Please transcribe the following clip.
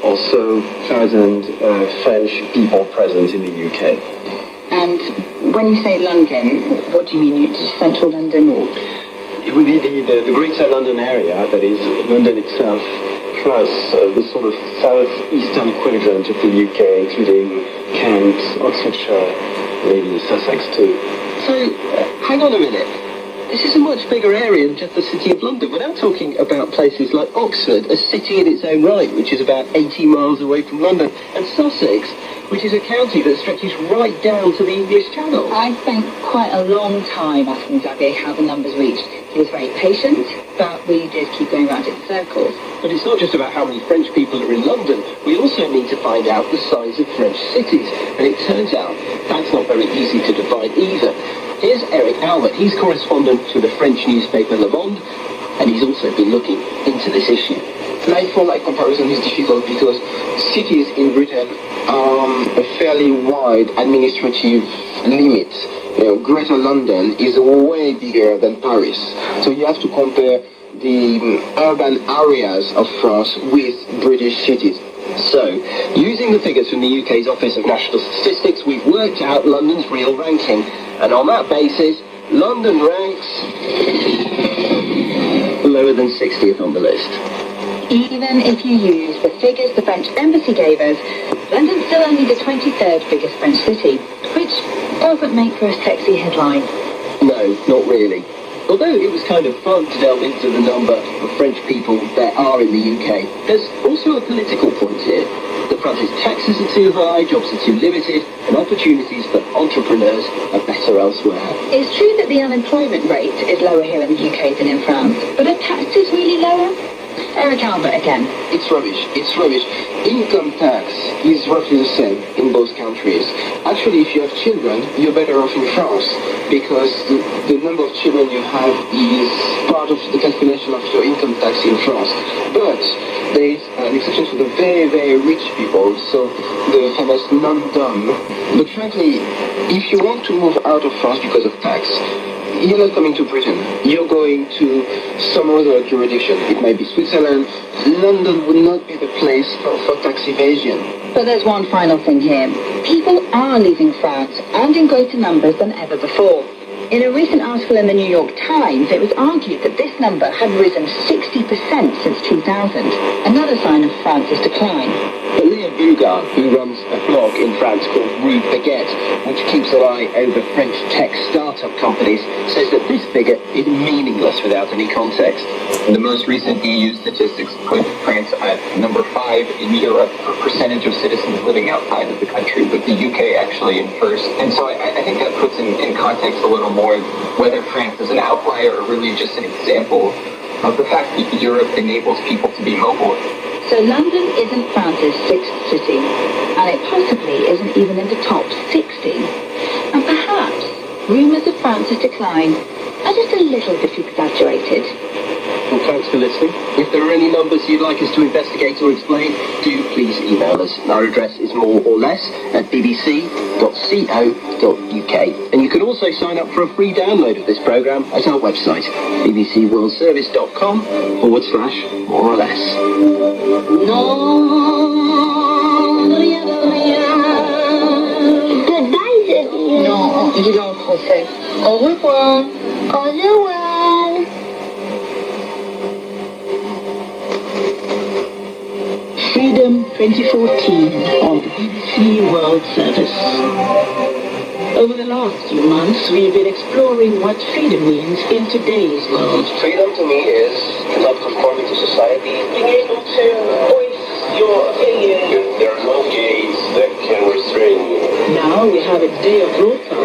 or so thousand French people present in the UK. And when you say London, what do you mean? Central London or? It would be the Greater London area, that is London itself, plus the sort of southeastern quadrant of the UK, including Kent, Oxfordshire, maybe Sussex too. So, hang on a minute. This is a much bigger area than just the City of London. We're now talking about places like Oxford, a city in its own right, which is about 80 miles away from London, and Sussex, which is a county that stretches right down to the English Channel. I spent quite a long time asking Xavier how the numbers reached. He was very patient, but we did keep going round in circles. But it's not just about how many French people are in London. We also need to find out the size of French cities. And it turns out that's not very easy to divide either. Here's Eric Albert. He's correspondent to the French newspaper Le Monde, and he's also been looking into this issue. Like-for-like comparison is difficult because cities in Britain are a fairly wide administrative limit. Greater London is way bigger than Paris. So you have to compare the urban areas of France with British cities. So, using the figures from the UK's Office of National Statistics, we've worked out London's real ranking. And on that basis, London ranks lower than 60th on the list. Even if you use the figures the French embassy gave us, London's still only the 23rd biggest French city, which doesn't make for a sexy headline. No, not really. Although it was kind of fun to delve into the number of French people there are in the UK, there's also a political point here. The France's taxes are too high, jobs are too limited, and opportunities for entrepreneurs are better elsewhere. It's true that the unemployment rate is lower here in the UK than in France, but are taxes really lower? Eric Albert again. It's rubbish. Income tax is roughly the same in both countries. Actually, if you have children, you're better off in France because the number of children you have is part of the calculation of your income tax in France. But there is an exception for the very, very rich people, so the famous non-dom. But frankly, if you want to move out of France because of tax, you're not coming to Britain. You're going to some other jurisdiction. It might be Switzerland. London would not be the place for tax evasion. But there's one final thing here. People are leaving France, and in greater numbers than ever before. In a recent article in the New York Times, it was argued that this number had risen 60% since 2000, another sign of France's decline. But Leah Bougar, who runs a blog in France called Rue Baguette, which keeps an eye over French tech startup companies, says that this figure is meaningless without any context. The most recent EU statistics put France at number 5 in Europe for percentage of citizens living outside of the country, with the UK actually in first. And so I think that puts in context a little more whether France is an outlier or really just an example of the fact that Europe enables people to be mobile. So London isn't France's 6th city, and it possibly isn't even in the top 60. And perhaps rumours of France's decline are just a little bit exaggerated. Well, thanks for listening. If there are any numbers you'd like us to investigate or explain, do please email us. Our address is moreorless@bbc.co.uk. And you can also sign up for a free download of this programme at our website, bbcworldservice.com/more or less. Goodbye, Xavier. Non, dis-le en français. Au revoir. Au revoir. Freedom 2014 on the BBC World Service. Over the last few months, we've been exploring what freedom means in today's world. Freedom to me is not conforming to society. Being able to voice your opinion. There are no gates that can restrain you. Now we have a day of broadcast